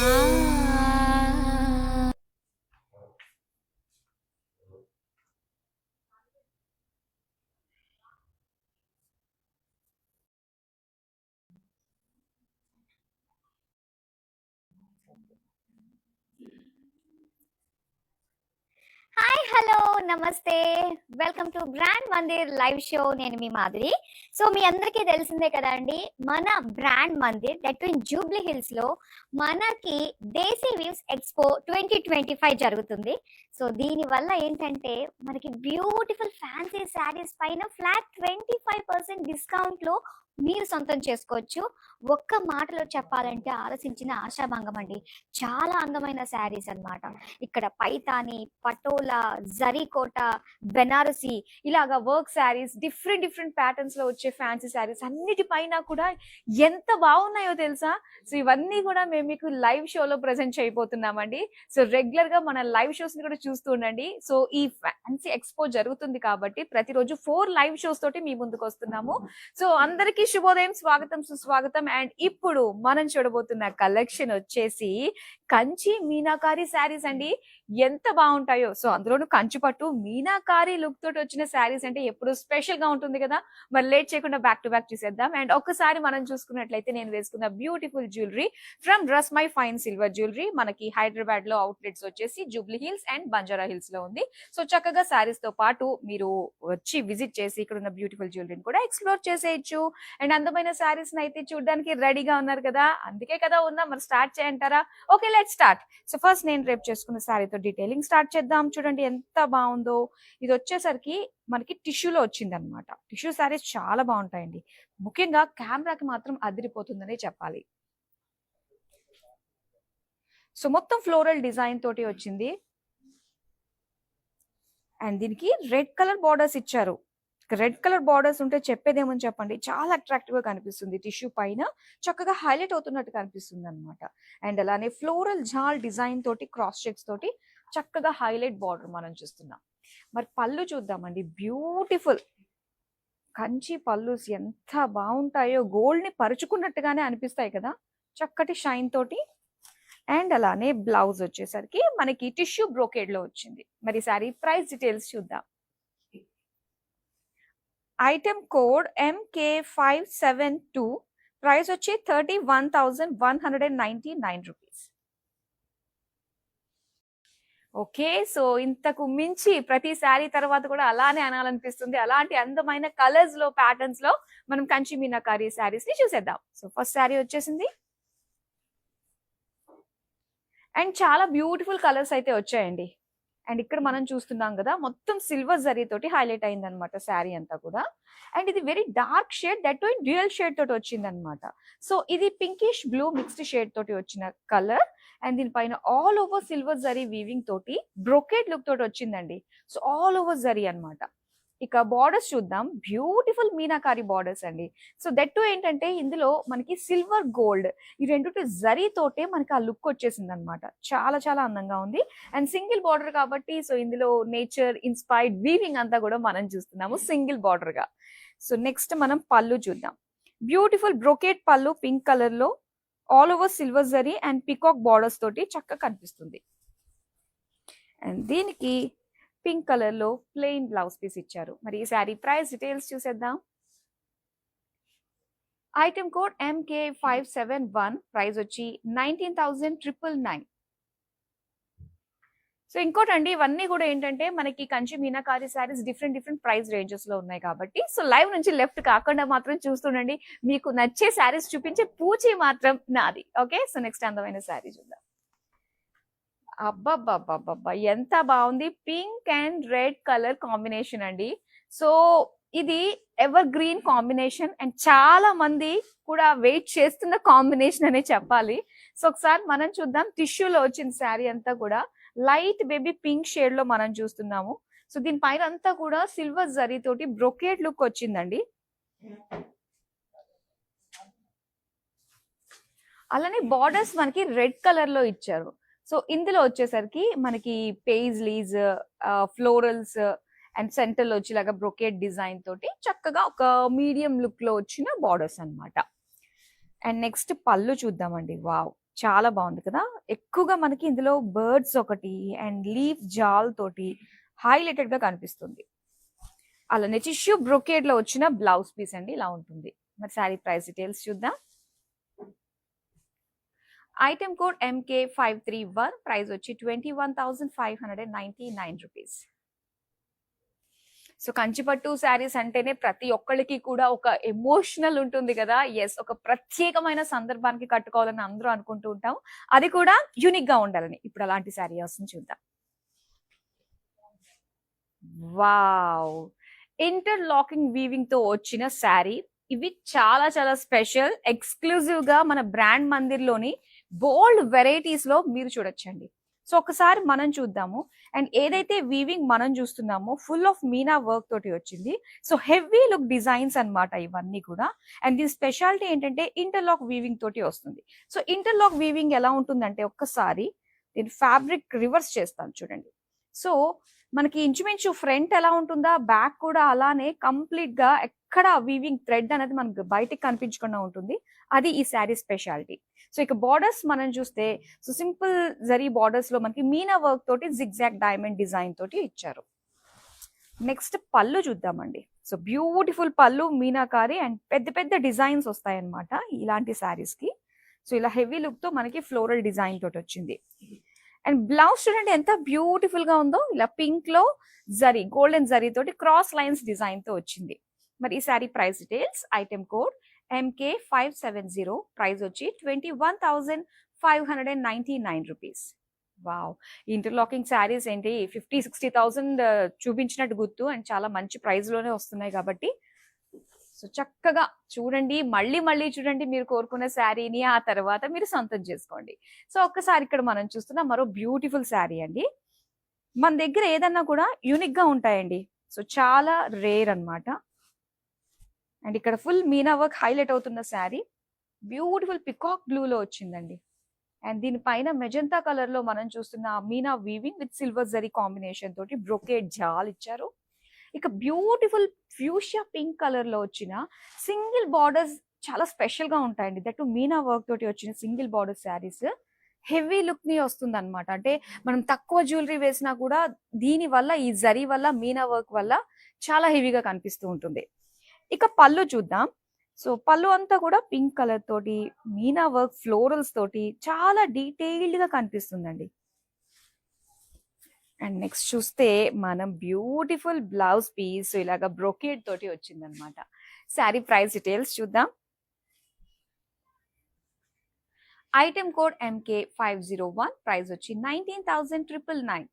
Hi hello నమస్తే welcome to brand Mandir live show. నేను మీ Madhuri. So మీ అందరికీ తెలిసిందే కదండి, మన brand Mandir that in Jubilee hills లో మనకి దేశీ వీవ్స్ ఎక్స్పో 2025 జరుగుతుంది. సో దీని వల్ల ఏంటంటే మనకి బ్యూటిఫుల్ ఫ్యాన్సీ శారీస్ పైన ఫ్లాట్ 25% డిస్కౌంట్ లో మీరు సొంతం చేసుకోవచ్చు. ఒక్క మాటలో చెప్పాలంటే ఆలోచించిన ఆశాభంగం అండి. చాలా అందమైన శారీస్ అన్నమాట. ఇక్కడ పైతాని, పటోలా, జరీకోట, బెనారసి ఇలాగా work saris, different different patterns లో వచ్చే ఫ్యాన్సీ శారీస్ అన్నిటిపైన కూడా ఎంత బాగున్నాయో తెలుసా. సో ఇవన్నీ కూడా మేము మీకు లైవ్ షోలో ప్రజెంట్ చేయబోతున్నామండి. సో రెగ్యులర్ గా మన లైవ్ షోస్ ని కూడా చూస్తూ ఉండండి. సో ఈ ఫ్యాన్సీ ఎక్స్పో జరుగుతుంది కాబట్టి ప్రతిరోజు 4 లైవ్ షోస్ తోటి మీ ముందుకు వస్తున్నాము. సో అందరికీ శుభోదయం, స్వాగతం సుస్వాగతం. అండ్ ఇప్పుడు మనం చూడబోతున్న కలెక్షన్ వచ్చేసి కంచి మీనాకారి శారీస్ అండి. ఎంత బాగుంటాయో. సో అందులోనూ కంచి పట్టు మీనాకారి లుక్ తోటి వచ్చిన శారీస్ అంటే ఎప్పుడు స్పెషల్ గా ఉంటుంది కదా. మరి లేట్ చేయకుండా బ్యాక్ టు బ్యాక్ చూసేద్దాం. అండ్ ఒక్కసారి మనం చూసుకున్నట్లయితే నేను వేసుకున్న beautiful jewellery from Rasmai fine silver jewellery మనకి హైదరాబాద్ లో అవుట్లెట్స్ వచ్చేసి జూబ్లీ హిల్స్ అండ్ బంజారా హిల్స్ లో ఉంది. సో చక్కగా శారీస్ తో పాటు మీరు వచ్చి విజిట్ చేసి ఇక్కడ ఉన్న బ్యూటిఫుల్ జ్యువెలరీని కూడా ఎక్స్ప్లోర్ చేసేయచ్చు. అండ్ అందమైన శారీస్ అయితే చూడడానికి రెడీగా ఉన్నారు కదా, అందుకే కదా ఉందా. మరి స్టార్ట్ చేయంటారా? Okay, let's start. So first నేను రేపు చేసుకున్న శారీతో డీటెయిలింగ్ స్టార్ట్ చేద్దాం. చూడండి ఎంత బాగుందో. ఇది వచ్చేసరికి మనకి టిష్యూలో వచ్చింది అనమాట. టిష్యూ శారీస్ చాలా బాగుంటాయండి. ముఖ్యంగా కెమెరాకి మాత్రం అదిరిపోతుందనే చెప్పాలి. సో మొత్తం ఫ్లోరల్ డిజైన్ తోటి వచ్చింది. అండ్ దీనికి రెడ్ కలర్ బార్డర్స్ ఇచ్చారు. రెడ్ కలర్ బార్డర్స్ ఉంటే చెప్పేదేమని చెప్పండి, చాలా అట్రాక్టివ్ గా కనిపిస్తుంది. టిష్యూ పైన చక్కగా హైలైట్ అవుతున్నట్టు కనిపిస్తుంది అనమాట. అండ్ అలానే ఫ్లోరల్ జాల్ డిజైన్ తోటి క్రాస్ చెక్స్ తోటి చక్కగా హైలైట్ బార్డర్ మనం చూస్తున్నాం. మరి పళ్ళు చూద్దామండి. బ్యూటిఫుల్ కంచి పళ్ళుస్ ఎంత బాగుంటాయో, గోల్డ్ ని పరుచుకున్నట్టుగానే అనిపిస్తాయి కదా, చక్కటి షైన్ తోటి. అండ్ అలానే బ్లౌజ్ వచ్చేసరికి మనకి టిష్యూ బ్రోకేడ్ లో వచ్చింది. మరి సారీ ప్రైస్ డీటెయిల్స్ చూద్దాం. ఐటమ్ కోడ్ MK572, ప్రైస్ వచ్చి 31,199 రూపీస్. ఓకే, సో ఇంతకు మించి ప్రతి శారీ తర్వాత కూడా అలానే అనాలనిపిస్తుంది. అలాంటి అందమైన కలర్స్ లో, ప్యాటర్న్స్ లో మనం కంచి మీనాకారి శారీస్ ని చూసేద్దాం. సో ఫస్ట్ శారీ వచ్చేసింది. అండ్ చాలా బ్యూటిఫుల్ కలర్స్ అయితే వచ్చాయండి. అండ్ ఇక్కడ మనం చూస్తున్నాం కదా, మొత్తం సిల్వర్ జరీ తోటి హైలైట్ అయింది అనమాట శారీ అంతా కూడా. అండ్ ఇది very dark shade, that in dual shade తోటి వచ్చింది అనమాట. సో ఇది పింకిష్ బ్లూ మిక్స్డ్ షేడ్ తోటి వచ్చిన కలర్. అండ్ దీనిపైన all over silver zari weaving తోటి బ్రోకేడ్ లుక్ తోటి వచ్చిందండి. సో ఆల్ ఓవర్ జరీ అనమాట. ఇక బార్డర్స్ చూద్దాం. బ్యూటిఫుల్ మీనాకారి బార్డర్స్ అండి. సో దట్ టు ఏంటంటే ఇందులో మనకి సిల్వర్ గోల్డ్ ఈ రెండు జరీ తోటే మనకి ఆ లుక్ వచ్చేసింది అనమాట. చాలా చాలా అందంగా ఉంది. అండ్ సింగిల్ బార్డర్ కాబట్టి సో ఇందులో నేచర్ ఇన్స్పైర్డ్ వీవింగ్ అంతా కూడా మనం చూస్తున్నాము సింగిల్ బార్డర్ గా. సో నెక్స్ట్ మనం పళ్ళు చూద్దాం. బ్యూటిఫుల్ బ్రోకేట్ పళ్ళు పింక్ కలర్ లో all over silver zari and peacock borders తోటి చక్కగా కనిపిస్తుంది. అండ్ దీనికి పింక్ కలర్ లో ప్లెయిన్ బ్లౌజ్ పీస్ ఇచ్చారు. మరి ఈ శారీ ప్రైస్ డీటెయిల్స్ చూసేద్దాం. ఐటమ్ కోడ్ MK571, ప్రైస్ వచ్చి 19,999. సో ఇంకోటండి, ఇవన్నీ కూడా ఏంటంటే మనకి Kanchi meenakari saris different different price ranges లో ఉన్నాయి కాబట్టి సో లైవ్ నుంచి లెఫ్ట్ కాకుండా మాత్రం చూస్తుండండి. మీకు నచ్చే శారీస్ చూపించే పూచి మాత్రం నాది. ఓకే, సో నెక్స్ట్ అందమైన శారీ చూద్దాం. అబ్బబ్బబ్బబ్బబ్బా ఎంత బాగుంది. Pink and red colour combination అండి. సో ఇది ఎవర్ గ్రీన్ కాంబినేషన్ అండ్ చాలా మంది కూడా వెయిట్ చేస్తున్న కాంబినేషన్ అనే చెప్పాలి. సో ఒకసారి మనం చూద్దాం. టిష్యూలో వచ్చిన శారీ అంతా కూడా లైట్ బేబీ పింక్ షేడ్ లో మనం చూస్తున్నాము. సో దీనిపైన అంతా కూడా సిల్వర్ జరీ తోటి బ్రొకేడ్ లుక్ వచ్చిందండి. అలానే బార్డర్స్ మనకి రెడ్ కలర్ లో ఇచ్చారు. సో ఇందులో వచ్చేసరికి మనకి పేజ్లీస్, ఫ్లోరల్స్ అండ్ సెంటర్ లో వచ్చేలాగా బ్రొకేడ్ డిజైన్ తోటి చక్కగా ఒక మీడియం లుక్ లో వచ్చిన బార్డర్స్ అన్నమాట. అండ్ నెక్స్ట్ పళ్ళు చూద్దామండి. వావ్, చాలా బాగుంది కదా. ఎక్కువగా మనకి ఇందులో బర్డ్స్ ఒకటి అండ్ లీఫ్ జాల్ తోటి హైలైటెడ్ గా కనిపిస్తుంది. అలానే టిష్యూ బ్రొకేడ్ లో వచ్చిన బ్లౌజ్ పీస్ అండి, ఇలా ఉంటుంది. మరి శారీ ప్రైస్ డీటెయిల్స్ చూద్దాం. ఐటమ్ కోడ్ MK531, ప్రైస్ వచ్చి 21,599 రూపీస్. సో కంచిపట్టు శారీస్ అంటేనే ప్రతి ఒక్కళ్ళకి కూడా ఒక ఎమోషనల్ ఉంటుంది కదా. ఎస్, ఒక ప్రత్యేకమైన సందర్భానికి కట్టుకోవాలని అందరూ అనుకుంటూ ఉంటాం, అది కూడా యూనిక్ గా ఉండాలని. ఇప్పుడు అలాంటి శారీ వస్తుంది, చూద్దాం. వావ్, ఇంటర్లాకింగ్ వీవింగ్ తో వచ్చిన శారీ. ఇవి చాలా చాలా స్పెషల్, ఎక్స్క్లూజివ్ గా మన బ్రాండ్ మందిర్ లోని బోల్డ్ వెరైటీస్ లో మీరు చూడొచ్చండి. సో ఒకసారి మనం చూద్దాము. అండ్ ఏదైతే వీవింగ్ మనం చూస్తున్నామో ఫుల్ ఆఫ్ మీనా వర్క్ తోటి వచ్చింది. సో హెవీ లుక్ డిజైన్స్ అన్నమాట ఇవన్నీ కూడా. అండ్ దీని స్పెషాలిటీ ఏంటంటే ఇంటర్లాక్ వీవింగ్ తోటి వస్తుంది. సో ఇంటర్లాక్ వీవింగ్ ఎలా ఉంటుందంటే, ఒక్కసారి దీని ఫ్యాబ్రిక్ రివర్స్ చేస్తాను చూడండి. సో మనకి ఇంచుమించు ఫ్రంట్ ఎలా ఉంటుందా, బ్యాక్ కూడా అలానే కంప్లీట్ గా ఎక్కడ వీవింగ్ థ్రెడ్ అనేది మనకు బయటికి కనిపించకుండా ఉంటుంది. అది ఈ శారీ స్పెషాలిటీ. సో ఇక బార్డర్స్ మనం చూస్తే, సో సింపుల్ జరీ బార్డర్స్ లో మనకి మీనా వర్క్ తోటి జిగ్జాగ్ డైమండ్ డిజైన్ తోటి ఇచ్చారు. నెక్స్ట్ పళ్ళు చూద్దామండి. సో బ్యూటిఫుల్ పళ్ళు మీనాకారి అండ్ పెద్ద పెద్ద డిజైన్స్ వస్తాయన్నమాట ఇలాంటి శారీస్ కి. సో ఇలా హెవీ లుక్ తో మనకి ఫ్లోరల్ డిజైన్ తోటి వచ్చింది. అండ్ బ్లౌజ్ చూడండి ఎంత బ్యూటిఫుల్ గా ఉందో, ఇలా పింక్ లో జరీ, గోల్డెన్ జరీ తోటి క్రాస్ లైన్స్ డిజైన్ తో వచ్చింది. మరి ఈ sari price details, item code MK570, price వచ్చి 21,599 రూపీస్. వావ్, ఇంటర్లాకింగ్ శారీస్ ఏంటి 50-60,000 చూపించినట్టు గుర్తు, అండ్ చాలా మంచి ప్రైస్ లోనే వస్తున్నాయి కాబట్టి సో చక్కగా చూడండి, మళ్ళీ మళ్ళీ చూడండి మీరు కోరుకున్న శారీని, ఆ తర్వాత మీరు సొంతం చేసుకోండి. సో ఒక్కసారి ఇక్కడ మనం చూస్తున్న మరో బ్యూటిఫుల్ శారీ అండి. మన దగ్గర ఏదన్నా కూడా యూనిక్ గా ఉంటాయండి, సో చాలా రేర్ అన్నమాట. అండ్ ఇక్కడ ఫుల్ మీనా వర్క్ హైలైట్ అవుతున్న శారీ బ్యూటిఫుల్ పికాక్ బ్లూ లో వచ్చిందండి. అండ్ దీనిపైన మెజంతా కలర్ లో మనం చూస్తున్న Meena weaving with silver zari combination తోటి బ్రొకేడ్ జాల్ ఇచ్చారు. ఇక బ్యూటిఫుల్ ఫ్యూషియా పింక్ కలర్ లో వచ్చిన సింగిల్ బార్డర్స్ చాలా స్పెషల్ గా ఉంటాయండి. దట్ మీనా వర్క్ తోటి వచ్చిన single border saris heavy look ని వస్తుంది అనమాట. అంటే మనం తక్కువ జ్యువెలరీ వేసినా కూడా దీని వల్ల, ఈ జరీ వల్ల, మీనా వర్క్ వల్ల చాలా హెవీగా కనిపిస్తూ ఉంటుంది. ఇక పళ్ళు చూద్దాం. సో పళ్ళు అంతా కూడా పింక్ కలర్ తోటి మీనా వర్క్ ఫ్లోరల్స్ తోటి చాలా డీటెయిల్డ్ గా కనిపిస్తుందండి. అండ్ నెక్స్ట్ చూస్తే మనం బ్యూటిఫుల్ బ్లౌజ్ పీస్ ఇలాగా బ్రోకేడ్ తోటి వచ్చింది అనమాట. శారీ ప్రైస్ డీటెయిల్స్ చూద్దాం. ఐటమ్ కోడ్ MK501, ప్రైస్ వచ్చి 19,999.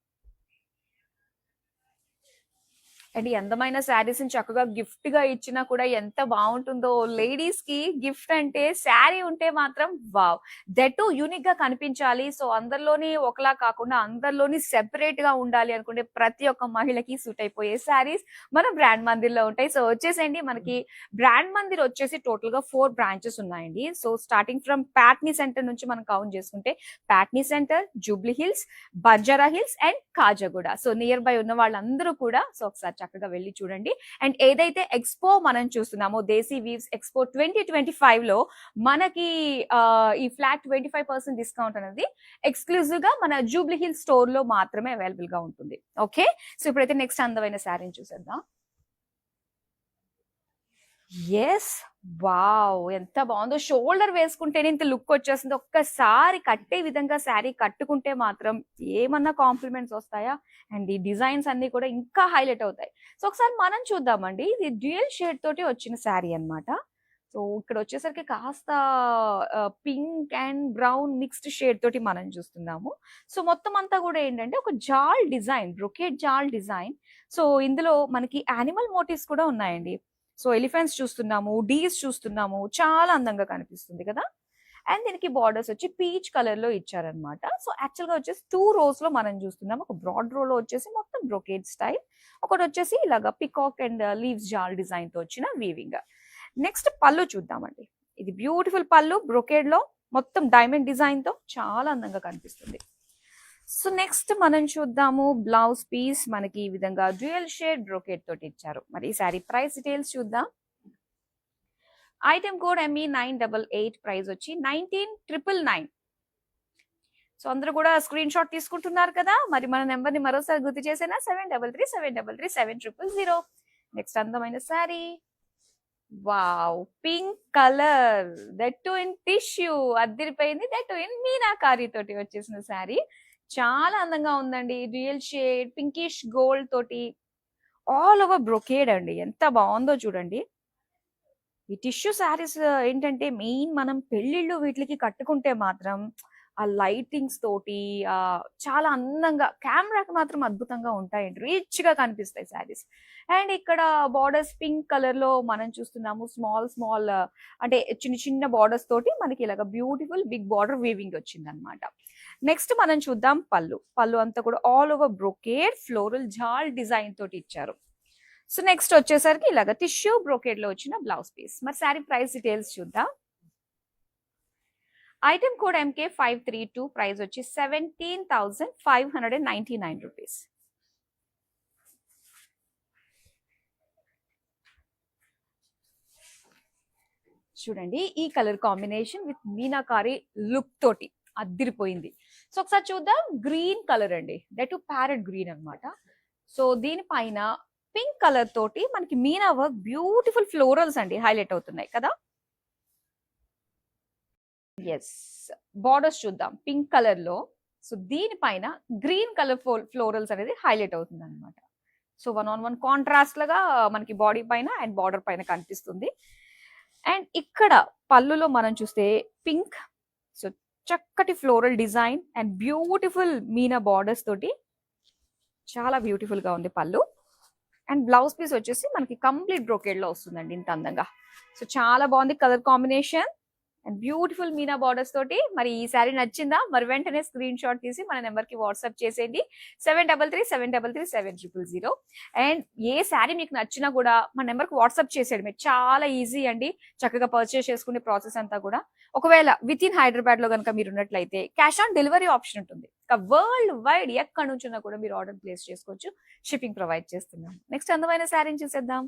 అండ్ ఈ అందమైన శారీస్ ని చక్కగా గిఫ్ట్ గా ఇచ్చినా కూడా ఎంత బాగుంటుందో. లేడీస్ కి గిఫ్ట్ అంటే శారీ ఉంటే మాత్రం వావ్, దట్ యూనిక్ గా కనిపించాలి. సో అందరిలోని ఒకలా కాకుండా అందరిలోని సెపరేట్ గా ఉండాలి అనుకుంటే ప్రతి ఒక్క మహిళకి సూట్ అయిపోయే శారీస్ మన బ్రాండ్ మందిర్ లో ఉంటాయి. సో వచ్చేసేయండి, మనకి బ్రాండ్ మందిర్ వచ్చేసి టోటల్ గా 4 బ్రాంచెస్ ఉన్నాయండి. So starting from Patny centre నుంచి మనం కౌంట్ చేసుకుంటే, Patny centre, Jubilee hills, Banjara hills and Khajaguda. So near by ఉన్న వాళ్ళందరూ కూడా సో ఒకసారి చక్కగా వెళ్ళి చూడండి. అండ్ ఏదైతే ఎక్స్పో మనం చూస్తున్నామో, దేశీ వీవ్స్ ఎక్స్పో 2025 లో మనకి ఈ ఫ్లాట్ 25% డిస్కౌంట్ అనేది ఎక్స్క్లూజివ్ గా మన జూబ్లీ హిల్ స్టోర్ లో మాత్రమే అవైలబుల్ గా ఉంటుంది. ఓకే, సో ఇప్పుడైతే నెక్స్ట్ అందమైన శారీని చూసేద్దాం. ఎస్, వావ్, ఎంత బాగుందో. షోల్డర్ వేసుకుంటేనే ఇంత లుక్ వచ్చేస్తుంది. ఒక్కసారి కట్టే విధంగా శారీ కట్టుకుంటే మాత్రం ఏమన్నా కాంప్లిమెంట్స్ వస్తాయా. అండ్ ఈ డిజైన్స్ అన్ని కూడా ఇంకా హైలైట్ అవుతాయి. సో ఒకసారి మనం చూద్దామండి. ఇది డ్యూయల్ షేడ్ తోటి వచ్చిన శారీ అన్నమాట. సో ఇక్కడ వచ్చేసరికి కాస్త pink and brown mixed shade తోటి మనం చూస్తున్నాము. సో మొత్తం అంతా కూడా ఏంటంటే ఒక జాల్ డిజైన్, బ్రొకేట్ జాల్ డిజైన్. సో ఇందులో మనకి యానిమల్ మోటివ్స్ కూడా ఉన్నాయండి. సో ఎలిఫెంట్స్ చూస్తున్నాము, డీస్ చూస్తున్నాము, చాలా అందంగా కనిపిస్తుంది కదా. అండ్ దీనికి బార్డర్స్ వచ్చి పీచ్ కలర్ లో ఇచ్చారనమాట. సో యాక్చువల్ గా వచ్చేసి 2 rows లో మనం చూస్తున్నాము. ఒక బ్రాడ్ రో లో వచ్చేసి మొత్తం బ్రొకేడ్ స్టైల్, ఒకటి వచ్చేసి ఇలాగా పికాక్ అండ్ లీవ్స్ జాల్ డిజైన్ తో వచ్చిన వీవింగ్. నెక్స్ట్ పళ్ళు చూద్దామండి. ఇది బ్యూటిఫుల్ పళ్ళు, బ్రొకేడ్ లో మొత్తం డైమండ్ డిజైన్ తో చాలా అందంగా కనిపిస్తుంది. సో నెక్స్ట్ మనం చూద్దాము బ్లౌజ్ పీస్. మనకి ఈ విధంగా డ్యూయల్ షేడ్ బ్రోకేడ్ తోటి ఇచ్చారు. మరి ఈ సారీ ప్రైస్ డీటెయిల్స్ చూద్దాం. ఐటమ్ కోడ్ ME988, ప్రైస్ వచ్చి 19,999. సో అందరూ కూడా స్క్రీన్ షాట్ తీసుకుంటున్నారు కదా, మరి మన నెంబర్ ని మరోసారి గుర్తు చేసేనా 7337337000. నెక్స్ట్ అందమైన sari, wow pink colour, that too in tissue, అద్దరిపోయింది, దట్ టు ఇన్ మీనాకారి తోటి వచ్చేసిన శారీ. చాలా అందంగా ఉందండి, రియల్ షేడ్ పింకిష్ గోల్డ్ తోటి ఆల్ ఓవర్ బ్రొకేడ్ అండి, ఎంత బాగుందో చూడండి. ఈ టిష్యూ శారీస్ ఏంటంటే మెయిన్ మనం పెళ్లిళ్ళు వీటికి కట్టుకుంటే మాత్రం ఆ లైటింగ్స్ తోటి చాలా అందంగా, కెమెరాకి మాత్రం అద్భుతంగా ఉంటాయండి, రిచ్ గా కనిపిస్తాయి శారీస్. అండ్ ఇక్కడ బార్డర్స్ పింక్ కలర్ లో మనం చూస్తున్నాము, స్మాల్ స్మాల్ అంటే చిన్న చిన్న బార్డర్స్ తోటి మనకి ఇలాగ బ్యూటిఫుల్ బిగ్ బార్డర్ వీవింగ్ వచ్చింది అనమాట. నెక్స్ట్ మనం చూద్దాం పళ్ళు. పళ్ళు అంతా కూడా ఆల్ ఓవర్ బ్రొకేడ్ ఫ్లోరల్ జాల్ డిజైన్ తోటి ఇచ్చారు. సో నెక్స్ట్ వచ్చేసరికి ఇలాగ టిష్యూ బ్రోకేడ్ లో వచ్చిన బ్లౌజ్ పీస్. మరి శారీ ప్రైస్ డీటెయిల్స్ చూద్దాం. ఐటమ్ కోడ్ MK532, ప్రైస్ వచ్చి 17,599 రూపీస్. చూడండి ఈ colour combination with meenakari look తోటి అద్దిరిపోయింది. సో ఒకసారి చూద్దాం. గ్రీన్ కలర్ అండి, దట్ టు ప్యారెట్ గ్రీన్ అన్నమాట. సో దీనిపైన పింక్ కలర్ తోటి మనకి మీనా వర్క్ బ్యూటిఫుల్ ఫ్లోరల్స్ అండి హైలైట్ అవుతున్నాయి కదా. ఎస్, బార్డర్స్ చూద్దాం పింక్ కలర్ లో. సో దీనిపైన గ్రీన్ కలర్ ఫ్లోరల్స్ అనేది హైలైట్ అవుతుంది అనమాట. సో 1-on-1 కాంట్రాస్ట్ లాగా మనకి బాడీ పైన అండ్ బార్డర్ పైన కనిపిస్తుంది. అండ్ ఇక్కడ పళ్ళులో మనం చూస్తే పింక్, సో చక్కటి floral design and beautiful Meena borders తోటి చాలా బ్యూటిఫుల్ గా ఉంది పళ్ళు. అండ్ బ్లౌజ్ పీస్ వచ్చేసి మనకి కంప్లీట్ బ్రోకేడ్ లో వస్తుందండి ఇంత అందంగా. సో చాలా బాగుంది colour combination and beautiful Meena borders తోటి. మరి ఈ శారీ నచ్చిందా? మరి వెంటనే స్క్రీన్ షాట్ తీసి మన నెంబర్ కి వాట్సాప్ చేసేయండి 7337337000. అండ్ ఏ శారీ మీకు నచ్చినా కూడా మన నెంబర్ కి వాట్సాప్ చేసేయడమే, చాలా ఈజీ అండి. చక్కగా పర్చేస్ చేసుకునే ప్రాసెస్ అంతా కూడా. ఒకవేళ విత్ ఇన్ హైదరాబాద్ లో కనుక మీరు ఉన్నట్లయితే క్యాష్ ఆన్ డెలివరీ ఆప్షన్ ఉంటుంది. వరల్డ్ వైడ్ ఎక్కడి నుంచినా కూడా మీరు ఆర్డర్ ప్లేస్ చేసుకోవచ్చు, షిప్పింగ్ ప్రొవైడ్ చేస్తున్నాం. నెక్స్ట్ అందమైన శారీని చూసేద్దాం.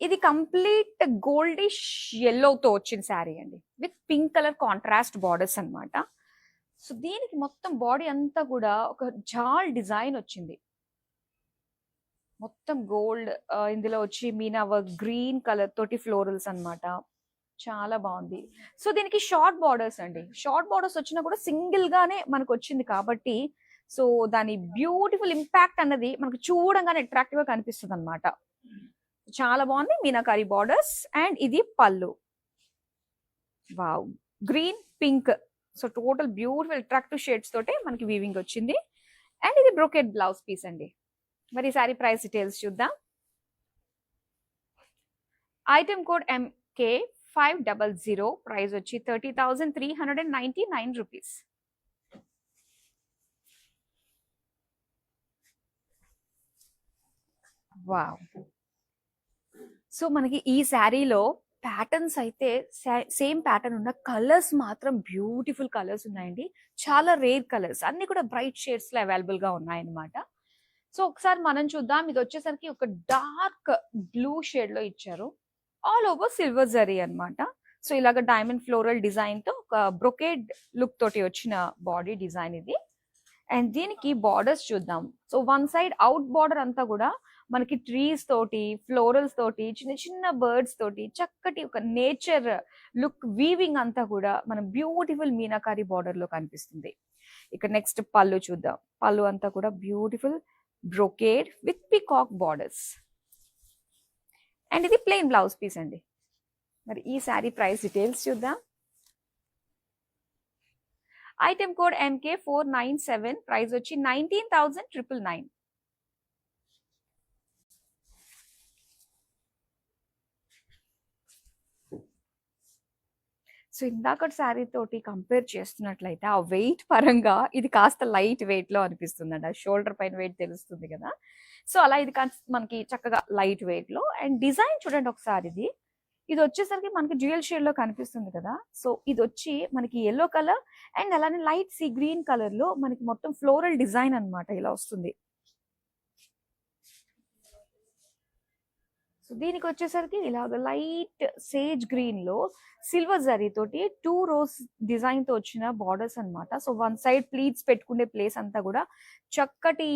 ఇది కంప్లీట్ గోల్డిష్ ఎల్లోతో వచ్చిన శారీ అండి, with pink colour contrast borders అన్నమాట. సో దీనికి మొత్తం బాడీ అంతా కూడా ఒక జాల్ డిజైన్ వచ్చింది, మొత్తం గోల్డ్. ఇందులో వచ్చి మీనా వర్క్ గ్రీన్ కలర్ తోటి ఫ్లోరల్స్ అన్నమాట, చాలా బాగుంది. సో దీనికి షార్ట్ బార్డర్స్ అండి, షార్ట్ బార్డర్స్ వచ్చినా కూడా సింగిల్ గానే మనకు వచ్చింది కాబట్టి సో దాని బ్యూటిఫుల్ ఇంపాక్ట్ అన్నది మనకు చూడంగానే అట్రాక్టివ్ గా కనిపిస్తుంది అనమాట. చాలా బాగుంది మీనాకారి బార్డర్స్. అండ్ ఇది పళ్ళు, wow green pink, so total beautiful attractive shades తోటే మనకి వీవింగ్ వచ్చింది. అండ్ ఇది బ్రోకెట్ బ్లౌజ్ పీస్ అండి. మరి సారీ ప్రైస్ డీటెయిల్స్ చూద్దాం. ఐటమ్ కోడ్ MK500, ప్రైస్ వచ్చి 30,399 రూపీస్. వావ్, సో మనకి ఈ శారీలో ప్యాటర్న్స్ అయితే సేమ్ ప్యాటర్న్ ఉన్న కలర్స్ మాత్రం బ్యూటిఫుల్ కలర్స్ ఉన్నాయండి, చాలా రేర్ కలర్స్, అన్ని కూడా బ్రైట్ షేడ్స్ లో అవైలబుల్ గా ఉన్నాయన్నమాట. సో ఒకసారి మనం చూద్దాం. ఇది వచ్చేసరికి ఒక డార్క్ బ్లూ షేడ్ లో ఇచ్చారు, ఆల్ ఓవర్ సిల్వర్ జరీ అన్నమాట. సో ఇలాగ డైమండ్ ఫ్లోరల్ డిజైన్ తో ఒక బ్రొకేడ్ లుక్ తోటి వచ్చిన బాడీ డిజైన్ ఇది. అండ్ దీనికి బార్డర్స్ చూద్దాం. So one side out border అంతా కూడా మనకి ట్రీస్ తోటి ఫ్లోరల్స్ తోటి చిన్న చిన్న బర్డ్స్ తోటి చక్కటి ఒక నేచర్ లుక్ వీవింగ్ అంతా కూడా మన బ్యూటిఫుల్ మీనాకారి బార్డర్ లో కనిపిస్తుంది. ఇక నెక్స్ట్ పళ్ళు చూద్దాం. పళ్ళు అంతా కూడా beautiful brocade with peacock borders. And ఇది ప్లెయిన్ బ్లౌజ్ పీస్ అండి. మరి ఈ శారీ ప్రైస్ డీటెయిల్స్ చూద్దాం. ఐటమ్ కోడ్ MK497, ప్రైస్ వచ్చి 19,999. సో ఇందాక శారీ తోటి కంపేర్ చేస్తున్నట్లయితే ఆ వెయిట్ పరంగా ఇది కాస్త లైట్ వెయిట్ లో అనిపిస్తుందండి, ఆ షోల్డర్ పైన వెయిట్ తెలుస్తుంది కదా. సో అలా ఇది మనకి చక్కగా లైట్ వెయిట్ లో. అండ్ డిజైన్ చూడండి ఒకసారి, ఇది వచ్చేసరికి మనకి డ్యూయల్ షేడ్ లో కనిపిస్తుంది కదా. సో ఇది వచ్చి మనకి ఎల్లో కలర్ అండ్ అలానే లైట్ సీ గ్రీన్ కలర్ లో మనకి మొత్తం ఫ్లోరల్ డిజైన్ అన్నమాట ఇలా వస్తుంది. సో దీనికి వచ్చేసరికి ఇలాగ లైట్ సేజ్ గ్రీన్ లో సిల్వర్ జరీ తోటి 2 రోస్ డిజైన్ తో వచ్చిన బార్డర్స్ అన్నమాట. సో వన్ సైడ్ ప్లీట్స్ పెట్టుకునే ప్లేస్ అంతా కూడా చక్కటి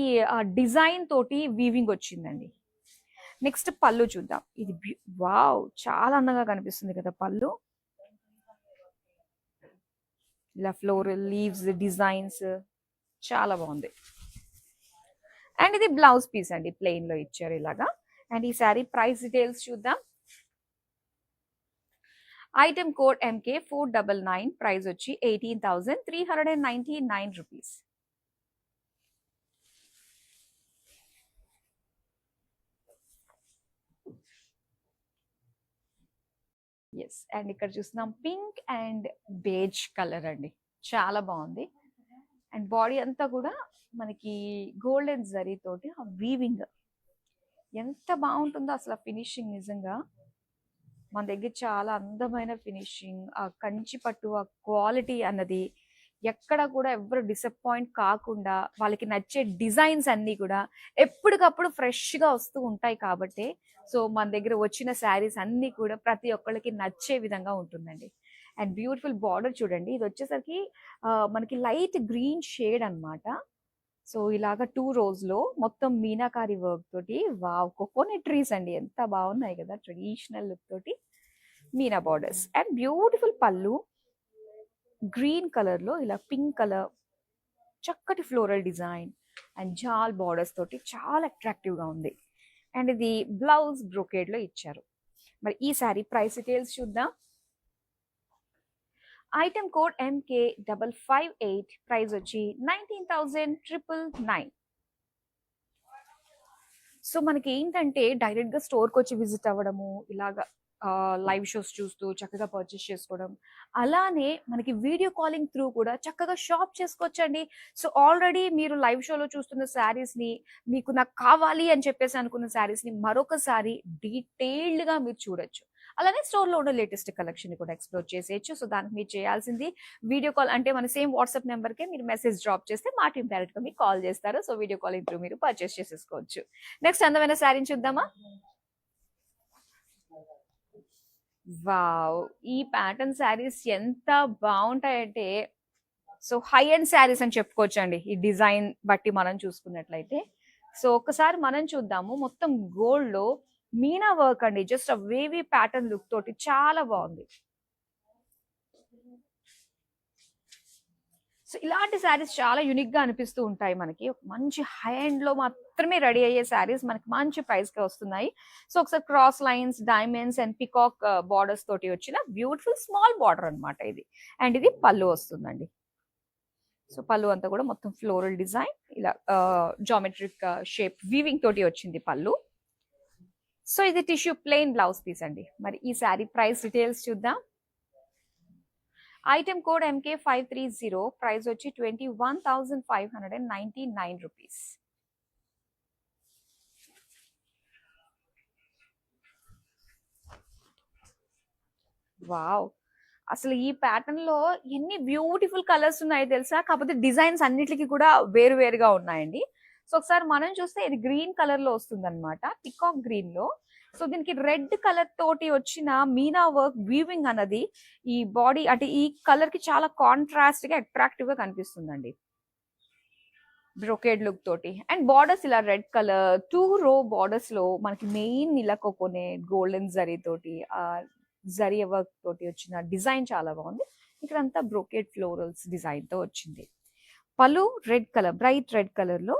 డిజైన్ తోటి వీవింగ్ వచ్చిందండి. నెక్స్ట్ పళ్ళు చూద్దాం. ఇది వావ్, చాలా అందంగా కనిపిస్తుంది కదా పళ్ళు. ఇలా ఫ్లోరల్ లీవ్స్ డిజైన్స్ చాలా బాగుంది. అండ్ ఇది బ్లౌజ్ పీస్ అండి, ప్లెయిన్ లో ఇచ్చారు ఇలాగా. అండ్ ఈ సారీ ప్రైస్ డీటెయిల్స్ చూద్దాం. ఐటమ్ కోడ్ MK499, ప్రైస్ వచ్చి 18,399 రూపీస్. ఎస్, అండ్ ఇక్కడ చూస్తున్నాం పింక్ అండ్ బేజ్ కలర్ అండి, చాలా బాగుంది. అండ్ బాడీ అంతా కూడా మనకి గోల్డెన్ జరీ తోటి ఆ వీవింగ్ ఎంత బాగుంటుందో అసలు ఫినిషింగ్. నిజంగా మన దగ్గర చాలా అందమైన ఫినిషింగ్, ఆ కంచి పట్టు ఆ క్వాలిటీ అన్నది ఎక్కడ కూడా ఎవరు డిసప్పాయింట్ కాకుండా వాళ్ళకి నచ్చే డిజైన్స్ అన్ని కూడా ఎప్పటికప్పుడు ఫ్రెష్ గా వస్తూ ఉంటాయి కాబట్టి సో మన దగ్గర వచ్చిన శారీస్ అన్ని కూడా ప్రతి ఒక్కళ్ళకి నచ్చే విధంగా ఉంటుందండి. అండ్ బ్యూటిఫుల్ బార్డర్ చూడండి, ఇది వచ్చేసరికి మనకి లైట్ గ్రీన్ షేడ్ అన్నమాట. సో ఇలాగా 2 rows లో మొత్తం మీనాకారి వర్క్ తోటి, వావ్, కోకోనట్ ట్రీస్ అండి ఎంత బాగున్నాయి కదా, ట్రెడిషనల్ లుక్ తోటి మీనా బార్డర్స్. అండ్ బ్యూటిఫుల్ పళ్ళు గ్రీన్ కలర్ లో ఇలా పింక్ కలర్ చక్కటి ఫ్లోరల్ డిజైన్ అండ్ జాల్ బార్డర్స్ తోటి చాలా అట్రాక్టివ్ గా ఉంది. అండ్ ఇది బ్లౌజ్ బ్రోకేడ్ లో ఇచ్చారు. మరి ఈ సారీ ప్రైస్ డీటెయిల్స్ చూద్దాం. ఐటమ్ కోడ్ MK558, ప్రైస్ వచ్చి 19,999. సో మనకి ఏంటంటే డైరెక్ట్ గా స్టోర్ కి వచ్చి విజిట్ అవ్వడము, ఇలాగా లైవ్ షోస్ చూస్తూ చక్కగా పర్చేస్ చేసుకోవడం, అలానే మనకి వీడియో కాలింగ్ త్రూ కూడా చక్కగా షాప్ చేసుకోవచ్చండి. సో ఆల్రెడీ మీరు లైవ్ షోలో చూస్తున్న శారీస్ ని, మీకు నాకు కావాలి అని చెప్పేసి అనుకున్న శారీస్ ని మరొకసారి డీటెయిల్డ్ గా మీరు చూడొచ్చు. అలానే స్టోర్ లో ఉన్న లేటెస్ట్ కలెక్షన్ కూడా ఎక్స్ప్లోర్ చేసేయచ్చు. సో దానికి మీరు చేయాల్సింది వీడియో కాల్, అంటే మన సేమ్ వాట్సాప్ నెంబర్ కే మీరు మెసేజ్ డ్రాప్ చేస్తే మా టీం డైరెక్ట్ గా మీకు కాల్ చేస్తారు. సో వీడియో కాలింగ్ త్రూ మీరు పర్చేస్ చేసేసుకోవచ్చు. నెక్స్ట్ అందమైన శారీని చూద్దామా. వావ్, ఈ ప్యాటర్న్ శారీస్ ఎంత బాగుంటాయంటే సో హై ఎండ్ శారీస్ అని చెప్పుకోవచ్చు అండి ఈ డిజైన్ బట్టి మనం చూసుకున్నట్లయితే. సో ఒకసారి మనం చూద్దాము. మొత్తం గోల్డ్ లో మీనా వర్క్ అండి, జస్ట్ ఆ వేవీ ప్యాటర్న్ లుక్ తోటి చాలా బాగుంది. సో ఇలాంటి శారీస్ చాలా యూనిక్ గా అనిపిస్తూ ఉంటాయి మనకి. మంచి హై ఎండ్ లో మాత్రమే రెడీ అయ్యే శారీస్ మనకి మంచి ప్రైస్ కి వస్తున్నాయి. సో ఒకసారి cross lines, diamonds and peacock borders తోటి వచ్చిన బ్యూటిఫుల్ స్మాల్ బార్డర్ అన్నమాట ఇది. అండ్ ఇది పళ్ళు వస్తుందండి. సో పళ్ళు అంతా కూడా మొత్తం ఫ్లోరల్ డిజైన్, ఇలా జామెట్రిక్ షేప్ వీవింగ్ తోటి వచ్చింది పళ్ళు. సో ఇది టిష్యూ ప్లెయిన్ బ్లౌజ్ పీస్ అండి. మరి ఈ శారీ ప్రైస్ డీటెయిల్స్ చూద్దాం. ఐటమ్ కోడ్ MK530, ప్రైస్ వచ్చి 21,599 రూపీస్. వావ్, అసలు ఈ ప్యాటర్న్ లో ఎన్ని బ్యూటిఫుల్ కలర్స్ ఉన్నాయో తెలుసా, కాకపోతే డిజైన్స్ అన్నిటికీ కూడా వేరు వేరుగా ఉన్నాయండి. సో ఒకసారి మనం చూస్తే ఇది గ్రీన్ కలర్ లో వస్తుంది అనమాట, పికాక్ గ్రీన్ లో. సో దీనికి రెడ్ కలర్ తోటి వచ్చిన మీనా వర్క్ వీవింగ్ అన్నది ఈ బాడీ అంటే ఈ కలర్ కి చాలా కాంట్రాస్ట్ గా అట్రాక్టివ్ గా కనిపిస్తుందండి బ్రొకేడ్ లుక్ తోటి. అండ్ బార్డర్స్ ఇలా రెడ్ కలర్ 2 row బార్డర్స్ లో మనకి మెయిన్ ఇలా కోకోనట్ గోల్డెన్ జరీ తోటి జరీ వర్క్ తోటి వచ్చిన డిజైన్ చాలా బాగుంది. ఇక్కడ అంతా బ్రొకేడ్ ఫ్లోరల్స్ డిజైన్ తో వచ్చింది. పళ్ళు red colour, bright red colour లో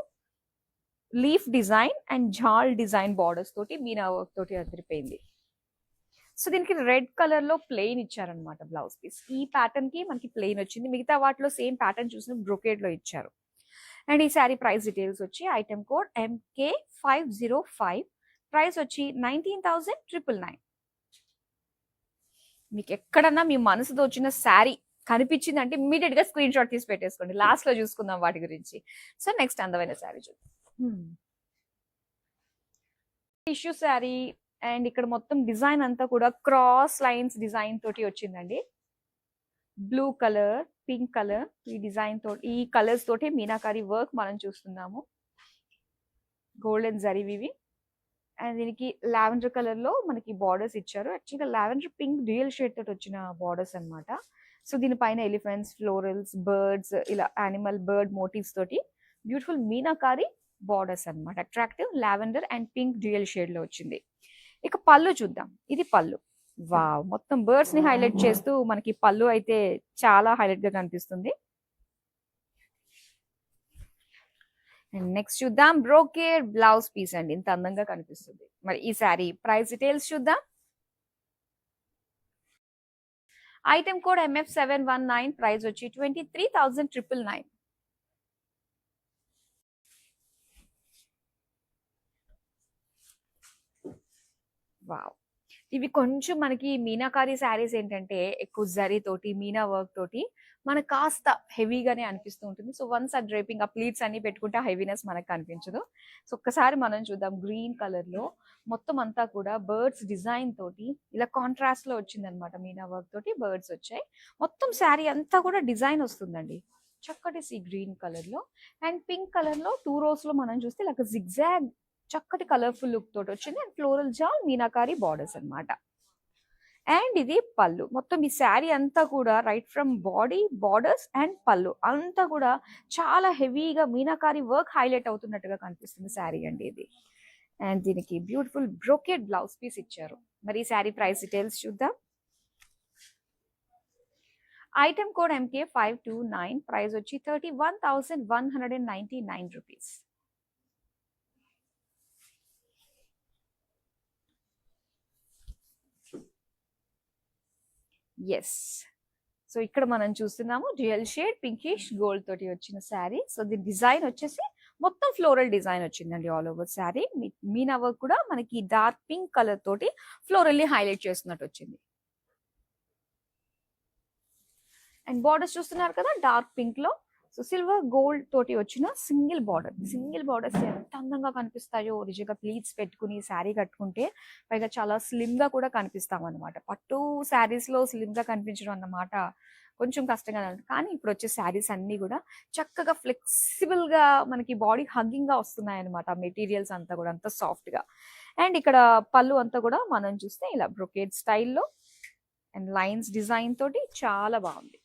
లీఫ్ డిజైన్ అండ్ జాల్ డిజైన్ బార్డర్స్ తోటి మీనా వర్క్ తోటి అదిరిపోయింది. సో దీనికి రెడ్ కలర్ లో ప్లెయిన్ ఇచ్చారనమాట బ్లౌజ్ పీస్. ఈ ప్యాటర్న్ కి మనకి ప్లెయిన్ వచ్చింది, మిగతా వాటిలో సేమ్ ప్యాటర్న్ చూసిన బ్రొకేడ్ లో ఇచ్చారు. అండ్ ఈ శారీ ప్రైస్ డీటెయిల్స్ వచ్చి ఐటమ్ కోడ్ MK505, ప్రైస్ వచ్చి 19,999. మీకు ఎక్కడన్నా మీ మనసుతో వచ్చిన శారీ కనిపించిందంటే ఇమ్మీడియట్ గా స్క్రీన్ షాట్ తీసి పెట్టేసుకోండి. లాస్ట్ లో చూసుకుందాం వాటి గురించి. సో నెక్స్ట్ అందమైన శారీ చూద్దాం. టిష్యూ శారీ అండ్ ఇక్కడ మొత్తం డిజైన్ అంతా కూడా క్రాస్ లైన్స్ డిజైన్ తోటి వచ్చిందండి. బ్లూ కలర్, పింక్ కలర్, ఈ డిజైన్ తోటి ఈ కలర్స్ తోటి మీనాకారి వర్క్ మనం చూస్తున్నాము. గోల్డెన్ జరీ వివి అండ్ దీనికి లావెండర్ కలర్ లో మనకి బార్డర్స్ ఇచ్చారు. యాక్చువల్గా లావెండర్ పింక్ డ్యూయల్ షేడ్ తోటి వచ్చిన బార్డర్స్ అన్నమాట. సో దీనిపైన ఎలిఫెంట్స్, ఫ్లోరల్స్, బర్డ్స్, ఇలా యానిమల్ బర్డ్ మోటివ్స్ తోటి బ్యూటిఫుల్ మీనాకారి బార్డర్స్ అన్నమాట. Attractive lavender and pink dual shade లో వచ్చింది. ఇక పళ్ళు చూద్దాం. ఇది పళ్ళు. వావ్, మొత్తం బర్డ్స్ ని హైలైట్ చేస్తూ మనకి పళ్ళు అయితే చాలా హైలైట్ గా కనిపిస్తుంది. అండ్ నెక్స్ట్ చూద్దాం బ్రోకేడ్ బ్లౌజ్ పీస్ అండి. ఇంత అందంగా కనిపిస్తుంది. మరి ఈ శారీ ప్రైస్ డీటెయిల్స్ చూద్దాం. ఐటమ్ కోడ్ MF719, ప్రైస్ వచ్చి 23,999. వావ్, ఇవి కొంచెం మనకి మీనాకారి శారీస్ ఏంటంటే ఎక్కువ జరీ తోటి మీనా వర్క్ తోటి మనకు కాస్త హెవీగానే అనిపిస్తూ ఉంటుంది. సో వన్స్ ఆ డ్రేపింగ్, ఆ ప్లీట్స్ అన్ని పెట్టుకుంటే హెవీనెస్ మనకు కనిపించదు. సో ఒక్కసారి మనం చూద్దాం. గ్రీన్ కలర్ లో మొత్తం అంతా కూడా బర్డ్స్ డిజైన్ తోటి ఇలా కాంట్రాస్ట్ లో వచ్చింది అనమాట. మీనా వర్క్ తోటి బర్డ్స్ వచ్చాయి. మొత్తం శారీ అంతా కూడా డిజైన్ వస్తుందండి. చక్కటి సీ గ్రీన్ కలర్ లో అండ్ పింక్ కలర్ లో 2 rows లో మనం చూస్తే ఇలా జిగ్జాగ్ చక్కటి కలర్ఫుల్ లుక్ తోటి వచ్చింది. అండ్ ఫ్లోరల్ జాల్ మీనాకారి బార్డర్స్ అన్నమాట. అండ్ ఇది పళ్ళు. మొత్తం ఈ శారీ అంతా కూడా right from body, borders and పళ్ళు అంతా కూడా చాలా హెవీగా మీనాకారి వర్క్ హైలైట్ అవుతున్నట్టుగా కనిపిస్తుంది శారీ అండి ఇది. అండ్ దీనికి బ్యూటిఫుల్ బ్రోకెడ్ బ్లౌజ్ పీస్ ఇచ్చారు. మరి ఈ శారీ ప్రైస్ డీటెయిల్స్ చూద్దాం. ఐటమ్ కోడ్ MK529, ప్రైస్ వచ్చి 31,199 రూపీస్. ఎస్, సో ఇక్కడ మనం చూస్తున్నాము డ్యూయల్ షేడ్ పింకిష్ గోల్డ్ తోటి వచ్చిన శారీ. సో దీని డిజైన్ వచ్చేసి మొత్తం ఫ్లోరల్ డిజైన్ వచ్చిందండి all over sari. Meena work కూడా మనకి డార్క్ పింక్ కలర్ తోటి ఫ్లోరల్ ని హైలైట్ చేస్తున్నట్టు వచ్చింది. అండ్ బార్డర్స్ చూస్తున్నారు కదా డార్క్ పింక్ లో. సో సిల్వర్ గోల్డ్ తోటి వచ్చిన సింగిల్ బార్డర్స్ ఎంత అందంగా కనిపిస్తాయో నిజంగా. ప్లీట్స్ పెట్టుకుని శారీ కట్టుకుంటే పైగా చాలా స్లిమ్ గా కూడా కనిపిస్తాం అనమాట. పట్టు శారీస్ లో స్లిమ్ గా కనిపించడం అన్నమాట కొంచెం కష్టంగా ఉంటుంది. కానీ ఇప్పుడు వచ్చే శారీస్ అన్ని కూడా చక్కగా ఫ్లెక్సిబుల్ గా మనకి బాడీ హగ్గింగ్ గా వస్తున్నాయి అనమాట. మెటీరియల్స్ అంతా కూడా అంత సాఫ్ట్ గా. అండ్ ఇక్కడ పళ్ళు అంతా కూడా మనం చూస్తే ఇలా బ్రొకేడ్ స్టైల్లో అండ్ లైన్స్ డిజైన్ తోటి చాలా బాగుంది.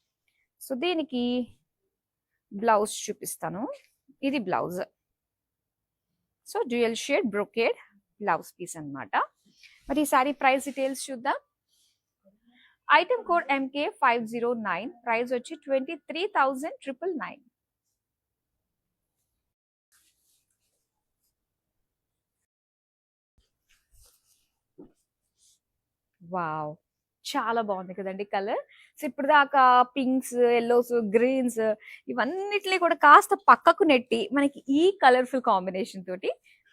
సో దీనికి బ్లౌజ్ చూపిస్తాను. ఇది blouse. So dual shade brocade blouse piece అన్నమాట. మరి ఈ సారీ ప్రైస్ డీటెయిల్స్ చూద్దాం. ఐటమ్ కోడ్ MK509, ప్రైస్ వచ్చి 23,999. వావ్, చాలా బాగుంది కదండి కలర్. సో ఇప్పుడు దాకా పింక్స్, ఎల్లోస్, గ్రీన్స్ ఇవన్నిటిని కూడా కాస్త పక్కకు నెట్టి మనకి ఈ కలర్ఫుల్ కాంబినేషన్ తోటి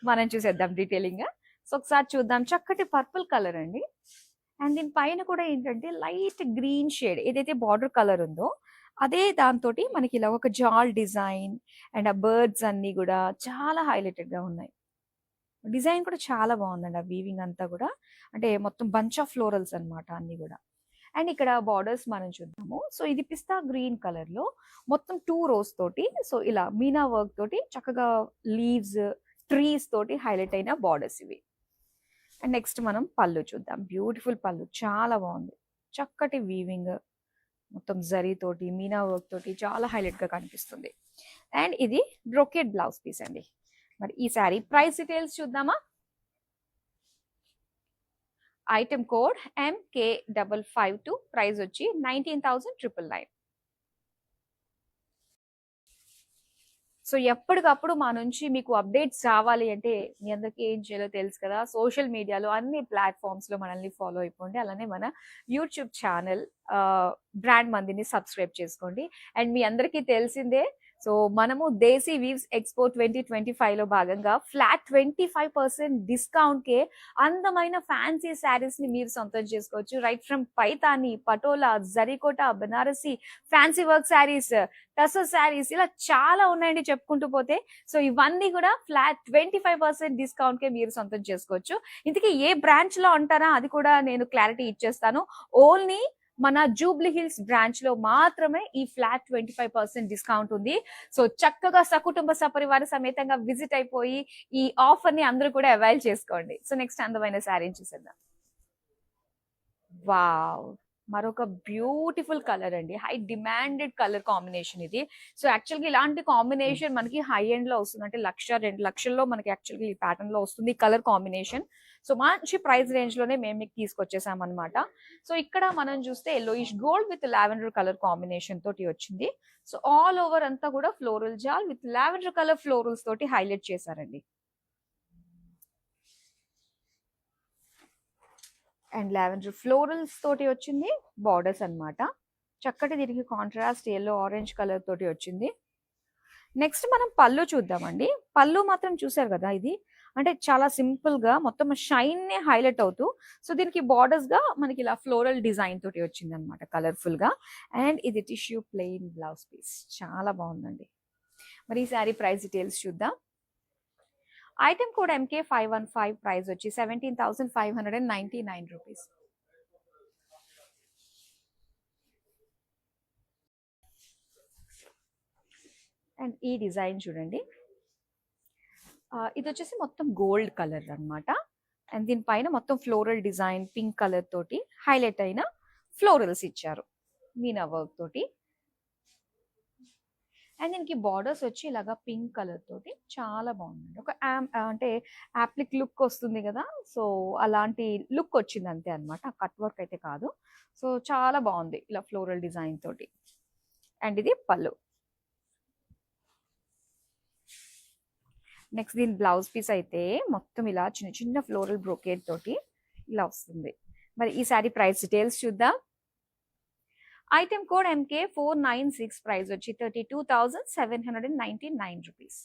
మనం చూసేద్దాం డీటెయిలింగ్ గా. సో ఒకసారి చూద్దాం. చక్కటి పర్పుల్ కలర్ అండి. అండ్ దీని పైన కూడా ఏంటంటే లైట్ గ్రీన్ షేడ్ ఏదైతే బార్డర్ కలర్ ఉందో అదే దాంతో మనకి ఇలా ఒక జాల్ డిజైన్ అండ్ ఆ బర్డ్స్ అన్ని కూడా చాలా హైలైటెడ్ గా ఉన్నాయి. డిజైన్ కూడా చాలా బాగుందండి. ఆ వీవింగ్ అంతా కూడా అంటే మొత్తం బంచ్ ఆఫ్ ఫ్లోరల్స్ అన్నమాట అన్ని కూడా. అండ్ ఇక్కడ బార్డర్స్ మనం చూద్దాము. సో ఇది పిస్తా గ్రీన్ కలర్ లో మొత్తం 2 rows తోటి సో ఇలా మీనా వర్క్ తోటి చక్కగా లీవ్స్, ట్రీస్ తోటి హైలైట్ అయిన బార్డర్స్ ఇవి. అండ్ నెక్స్ట్ మనం పళ్ళు చూద్దాం. బ్యూటిఫుల్ పళ్ళు, చాలా బాగుంది. చక్కటి వీవింగ్ మొత్తం జరీ తోటి మీనా వర్క్ తోటి చాలా హైలైట్ గా కనిపిస్తుంది. అండ్ ఇది బ్రోకెడ్ బ్లౌజ్ పీస్ అండి. మరి ఈ సారీ ప్రైస్ డీటెయిల్స్ చూద్దామా. ఐటమ్ కోడ్ MK552, ప్రైస్ వచ్చి 19,999. సో ఎప్పటికప్పుడు మా నుంచి మీకు అప్డేట్స్ రావాలి అంటే మీ అందరికీ ఏం చేయాలో తెలుసు కదా. సోషల్ మీడియాలో అన్ని ప్లాట్ఫామ్స్ లో మనల్ని ఫాలో అయిపోండి. అలానే మన యూట్యూబ్ ఛానల్ బ్రాండ్ మందిని సబ్స్క్రైబ్ చేసుకోండి. అండ్ మీ అందరికీ తెలిసిందే, సో మనము దేశీ వీవ్స్ ఎక్స్పో 2025 లో భాగంగా ఫ్లాట్ 25% డిస్కౌంట్ కే అందమైన ఫ్యాన్సీ శారీస్ ని మీరు సొంతం చేసుకోవచ్చు. Right from Paithani, patola, zari kota, Banarasi, fancy work saris, tussar saris ఇలా చాలా ఉన్నాయండి చెప్పుకుంటూ పోతే. సో ఇవన్నీ కూడా ఫ్లాట్ 25% డిస్కౌంట్ కే మీరు సొంతం చేసుకోవచ్చు. ఇంతకీ ఏ బ్రాంచ్ లో అంటారా అది కూడా నేను క్లారిటీ ఇచ్చేస్తాను. ఓన్లీ మన జూబ్లీ హిల్స్ బ్రాంచ్ లో మాత్రమే ఈ ఫ్లాట్ 25% డిస్కౌంట్ ఉంది. సో చక్కగా సకుటుంబ సపరివార సమేతంగా విజిట్ అయిపోయి ఈ ఆఫర్ ని అందరూ కూడా అవైల్ చేసుకోండి. సో నెక్స్ట్ అందమైన శారీని చూసేద్దాం. వావ్, మరొక బ్యూటిఫుల్ కలర్ అండి. హై డిమాండెడ్ కలర్ కాంబినేషన్ ఇది. సో యాక్చువల్గా ఇలాంటి కాంబినేషన్ మనకి హై ఎండ్ లో వస్తుంది, అంటే 1,00,000-2,00,000లో మనకి యాక్చువల్గా ఈ ప్యాటర్న్ లో వస్తుంది కలర్ కాంబినేషన్. సో మంచి ప్రైస్ రేంజ్ లోనే మేము మీకు తీసుకొచ్చేసాం అనమాట. సో ఇక్కడ మనం చూస్తే yellowish gold with lavender colour combination తోటి వచ్చింది. సో ఆల్ ఓవర్ అంతా కూడా ఫ్లోరల్ జాల్ విత్ లావెండర్ కలర్ ఫ్లోరల్స్ తోటి హైలైట్ చేశారండి. అండ్ లావెండర్ ఫ్లోరల్స్ తోటి వచ్చింది బార్డర్స్ అన్నమాట. చక్కటి దీనికి కాంట్రాస్ట్ ఎల్లో ఆరెంజ్ కలర్ తోటి వచ్చింది. నెక్స్ట్ మనం పళ్ళు చూద్దామండి. పళ్ళు మాత్రం చూసారు కదా, ఇది అంటే చాలా సింపుల్ గా మొత్తం షైన్ నే హైలైట్ అవుతూ, సో దీనికి బార్డర్స్ గా మనకి ఇలా ఫ్లోరల్ డిజైన్ తోటి వచ్చింది అనమాట, కలర్ఫుల్ గా. అండ్ ఇది టిష్యూ ప్లెయిన్ బ్లౌజ్ పీస్, చాలా బాగుందండి. మరి ఈ శారీ ప్రైస్ డీటెయిల్స్ చూద్దాం. ఐటమ్ కోడ్ MK515, ప్రైస్ వచ్చి 17,599 రూపీస్. అండ్ ఈ డిజైన్ చూడండి, ఇది వచ్చేసి మొత్తం గోల్డ్ కలర్ అన్నమాట. అండ్ దీనిపైన మొత్తం ఫ్లోరల్ డిజైన్ పింక్ కలర్ తోటి హైలైట్ అయిన ఫ్లోరల్స్ ఇచ్చారు మీనా వర్క్ తోటి. అండ్ దీనికి బార్డర్స్ వచ్చి ఇలాగా పింక్ కలర్ తోటి చాలా బాగుందండి. ఒక అంటే యాప్లిక్ లుక్ వస్తుంది కదా, సో అలాంటి లుక్ వచ్చింది అంతే అనమాట, కట్ వర్క్ అయితే కాదు. సో చాలా బాగుంది ఇలా ఫ్లోరల్ డిజైన్ తోటి. అండ్ ఇది పళ్ళు. నెక్స్ట్ దీని బ్లౌజ్ పీస్ అయితే మొత్తం ఇలా చిన్న చిన్న ఫ్లోరల్ బ్రోకేడ్ తోటి ఇలా వస్తుంది. మరి ఈ సారీ ప్రైస్ డీటెయిల్స్ చూద్దాం. ఐటమ్ కోడ్ MK496, ప్రైస్ వచ్చి 32,799 రూపీస్.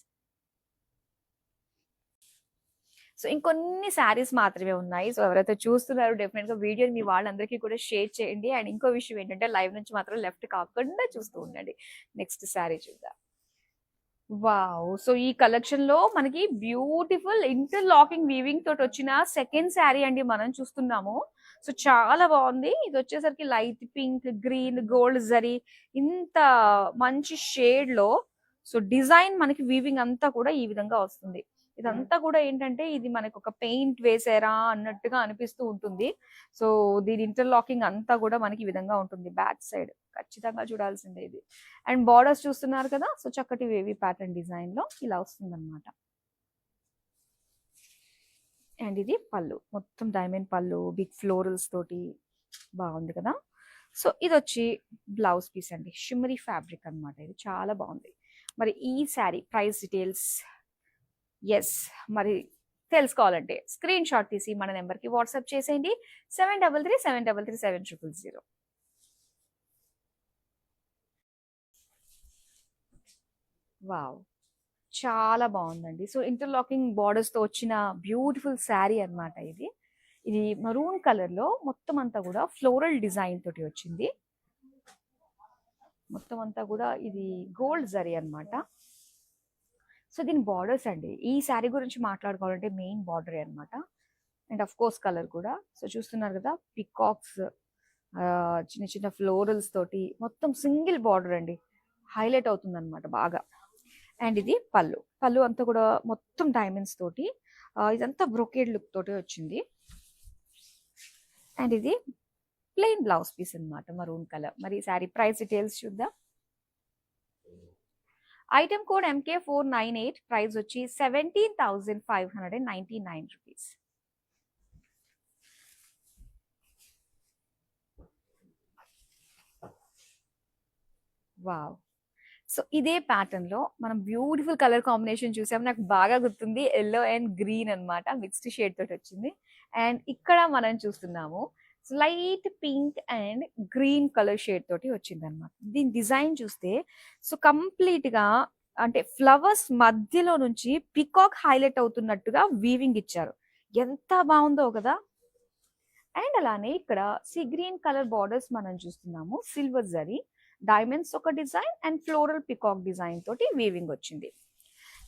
సో ఇంకొన్ని శారీస్ మాత్రమే ఉన్నాయి. సో ఎవరైతే చూస్తున్నారో డెఫినెట్ గా వీడియోని మీ వాళ్ళందరికీ కూడా షేర్ చేయండి. అండ్ ఇంకో విషయం ఏంటంటే లైవ్ నుంచి మాత్రం లెఫ్ట్ కాకుండా చూస్తూ ఉండండి. నెక్స్ట్ శారీ చూద్దాం. వావ్, సో ఈ కలెక్షన్ లో మనకి బ్యూటిఫుల్ ఇంటర్లాకింగ్ వీవింగ్ తోటి వచ్చిన సెకండ్ శారీ అండి మనం చూస్తున్నాము. సో చాలా బాగుంది. ఇది వచ్చేసరికి light pink, green, gold zari, ఇంత మంచి షేడ్ లో సో డిజైన్ మనకి వీవింగ్ అంతా కూడా ఈ విధంగా వస్తుంది. ఇదంతా కూడా ఏంటంటే ఇది మనకు ఒక పెయింట్ వేసారా అన్నట్టుగా అనిపిస్తూ ఉంటుంది. సో దీని ఇంటర్లాకింగ్ అంతా కూడా మనకి ఈ విధంగా ఉంటుంది. బ్యాక్ సైడ్ ఖచ్చితంగా చూడాల్సిందే ఇది. అండ్ బార్డర్స్ చూస్తున్నారు కదా, సో చక్కటి వేవీ ప్యాటర్న్ డిజైన్ లో ఇలా వస్తుంది అనమాట. అండ్ ఇది పళ్ళు, మొత్తం డైమండ్ పళ్ళు, బిగ్ ఫ్లోరల్స్ తోటి బాగుంది కదా. సో ఇది వచ్చి బ్లౌజ్ పీస్ అండి, షిమ్మరీ ఫ్యాబ్రిక్ అనమాట. ఇది చాలా బాగుంది. మరి ఈ శారీ ప్రైస్ డీటెయిల్స్ మరి తెలుసుకోవాలంటే స్క్రీన్ షాట్ తీసి మన నెంబర్కి వాట్సాప్ చేసేయండి. 7337337000. వావ్, చాలా బాగుందండి. సో ఇంటర్లాకింగ్ బార్డర్స్ తో వచ్చిన బ్యూటిఫుల్ శారీ అన్నమాట ఇది. ఇది మరూన్ కలర్ లో మొత్తం అంతా కూడా ఫ్లోరల్ డిజైన్ తోటి వచ్చింది. మొత్తం అంతా కూడా ఇది గోల్డ్ జరీ అన్నమాట. సో దీని బార్డర్స్ అండి, ఈ శారీ గురించి మాట్లాడుకోవాలంటే మెయిన్ బార్డరే అనమాట. అండ్ అఫ్ కోర్స్ కలర్ కూడా. సో చూస్తున్నారు కదా, పికాక్స్, చిన్న చిన్న ఫ్లోరల్స్ తోటి మొత్తం సింగిల్ బార్డర్ అండి, హైలైట్ అవుతుంది అనమాట బాగా. అండ్ ఇది పళ్ళు. పళ్ళు అంతా కూడా మొత్తం డైమండ్స్ తోటి, ఇదంతా బ్రోకేడ్ లుక్ తోటి వచ్చింది. అండ్ ఇది ప్లెయిన్ బ్లౌజ్ పీస్ అనమాట, మరూన్ కలర్. మరి శారీ ప్రైస్ డీటెయిల్స్ చూద్దాం. ఐటమ్ కోడ్ MK498, ప్రైస్ వచ్చి 17,599 రూపీస్. వావ్, సో ఇదే ప్యాటర్న్ లో మనం బ్యూటిఫుల్ కలర్ కాంబినేషన్ చూసాం. నాకు బాగా గుర్తుంది, ఎల్లో అండ్ గ్రీన్ అన్నమాట, మిక్స్డ్ షేడ్ తోటి వచ్చింది. అండ్ ఇక్కడ మనం చూస్తున్నాము light pink and green colour shade తోటి వచ్చింది అనమాట. దీని డిజైన్ చూస్తే సో కంప్లీట్ గా అంటే ఫ్లవర్స్ మధ్యలో నుంచి పికాక్ హైలైట్ అవుతున్నట్టుగా వీవింగ్ ఇచ్చారు. ఎంత బాగుందో కదా. అండ్ అలానే ఇక్కడ సీ గ్రీన్ కలర్ బార్డర్స్ మనం చూస్తున్నాము, సిల్వర్ జరీ, డైమండ్స్ ఒక design and floral peacock design తోటి వీవింగ్ వచ్చింది.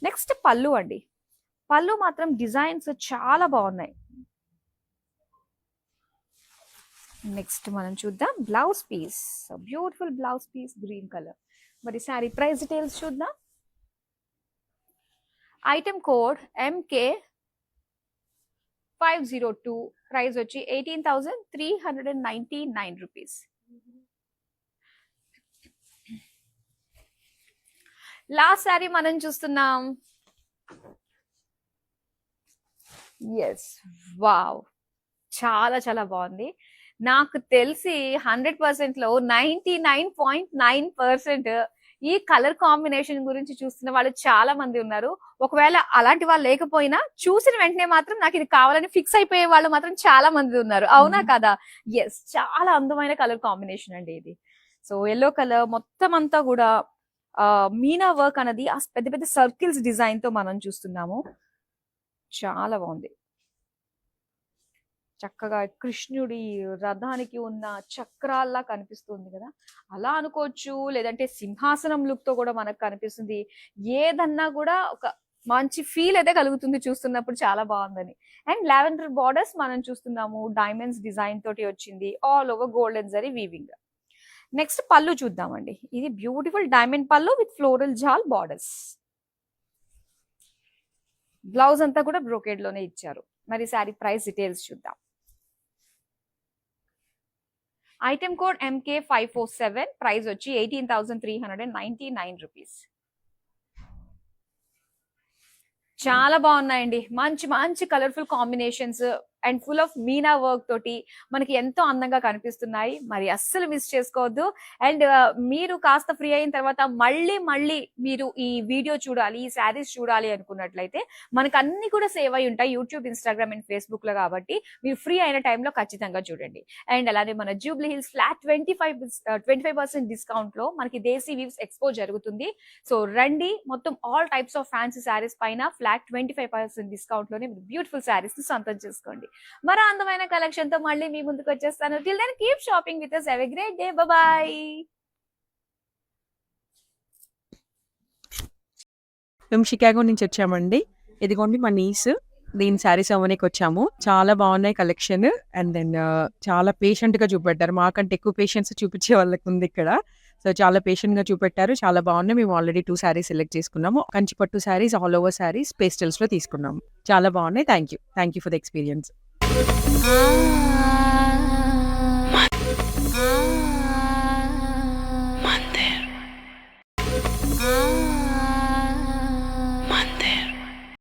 నెక్స్ట్ పళ్ళు అండి. పళ్ళు మాత్రం డిజైన్స్ చాలా బాగున్నాయి. నెక్స్ట్ మనం చూద్దాం blouse piece. Beautiful blouse piece green colour. మరి శారీ ప్రైస్ డీటెయిల్స్ చూద్దాం. ఐటమ్ కోడ్ MK502, ప్రైస్ వచ్చి 18,399 రూపీస్. లాస్ట్ శారీ మనం చూస్తున్నాం. ఎస్, వావ్, చాలా చాలా బాగుంది. నాకు తెలిసి 100% లో 99.9% ఈ కలర్ కాంబినేషన్ గురించి చూస్తున్న వాళ్ళు చాలా మంది ఉన్నారు. ఒకవేళ అలాంటి వాళ్ళు లేకపోయినా చూసిన వెంటనే మాత్రం నాకు ఇది కావాలని ఫిక్స్ అయిపోయే వాళ్ళు మాత్రం చాలా మంది ఉన్నారు. అవునా కదా? ఎస్, చాలా అందమైన కలర్ కాంబినేషన్ అండి ఇది. సో ఎల్లో కలర్ మొత్తం అంతా కూడా మీనా వర్క్ అనేది ఆ పెద్ద పెద్ద సర్కిల్స్ డిజైన్ తో మనం చూస్తున్నాము. చాలా బాగుంది. చక్కగా కృష్ణుడి రథానికి ఉన్న చక్రాల్లా కనిపిస్తుంది కదా, అలా అనుకోవచ్చు. లేదంటే సింహాసనం లుక్ తో కూడా మనకు కనిపిస్తుంది. ఏదన్నా కూడా ఒక మంచి ఫీల్ అయితే కలుగుతుంది చూస్తున్నప్పుడు, చాలా బాగుందని. అండ్ లావెండర్ బార్డర్స్ మనం చూస్తున్నాము. డైమండ్స్ డిజైన్ తోటి వచ్చింది. All over golden zari weaving. Next పళ్ళు చూద్దామండి. ఇది బ్యూటిఫుల్ డైమండ్ పళ్ళు విత్ ఫ్లోరల్ జాల్ బార్డర్స్. బ్లౌజ్ అంతా కూడా బ్రోకేడ్ లోనే ఇచ్చారు. మరి శారీ ప్రైస్ డీటెయిల్స్ చూద్దాం. ఐటమ్ కోడ్ MK547, ప్రైస్ వచ్చి 18,399 రూపీస్. చాలా బాగున్నాయండి. మంచి మంచి colourful combinations and full of Meena work తోటి మనకి ఎంతో అందంగా కనిపిస్తున్నాయి. మరి అస్సలు మిస్ చేసుకోవద్దు. అండ్ మీరు కాస్త ఫ్రీ అయిన తర్వాత మళ్ళీ మీరు ఈ వీడియో చూడాలి, ఈ శారీస్ చూడాలి అనుకున్నట్లయితే మనకు అన్ని కూడా సేవ్ అయి ఉంటాయి యూట్యూబ్, ఇన్స్టాగ్రామ్ అండ్ ఫేస్బుక్ లో. కాబట్టి మీరు ఫ్రీ అయిన టైంలో ఖచ్చితంగా చూడండి. అండ్ అలానే మన జూబ్లీ హిల్స్ ఫ్లాట్ 25% డిస్కౌంట్ లో మనకి దేశీ వీవ్స్ ఎక్స్పో జరుగుతుంది. సో రండి, మొత్తం all types of fancy saris పైన ఫ్లాట్ 25% డిస్కౌంట్ లోనే బ్యూటిఫుల్ శారీస్ ని సొంతం చేసుకోండి. మరో అందమైన కలెక్షన్ తో మళ్ళీ మీ ముందుకు వచ్చేస్తాను. Till then keep shopping with us. Have a great day. Bye bye. మేము షికాగో నుంచి వచ్చామండి. ఇదిగోండి మా నీస్, దీని శారీస్ అవ్వడానికి వచ్చాము. చాలా బాగున్నాయి కలెక్షన్. అండ్ దెన్ చాలా పేషెంట్ గా చూపెట్టారు. మాకంటే ఎక్కువ పేషెన్స్ చూపించే వాళ్ళకి ఉంది ఇక్కడ. సో చాలా పేషెంట్ గా చూపెట్టారు. చాలా బాగున్నాయి. మేము ఆల్రెడీ 2 శారీస్ సెలెక్ట్ చేసుకున్నాము. కంచిపట్టు saris, all over saris, pastels లో తీసుకున్నాము. చాలా బాగున్నాయి. Thank you for the experience.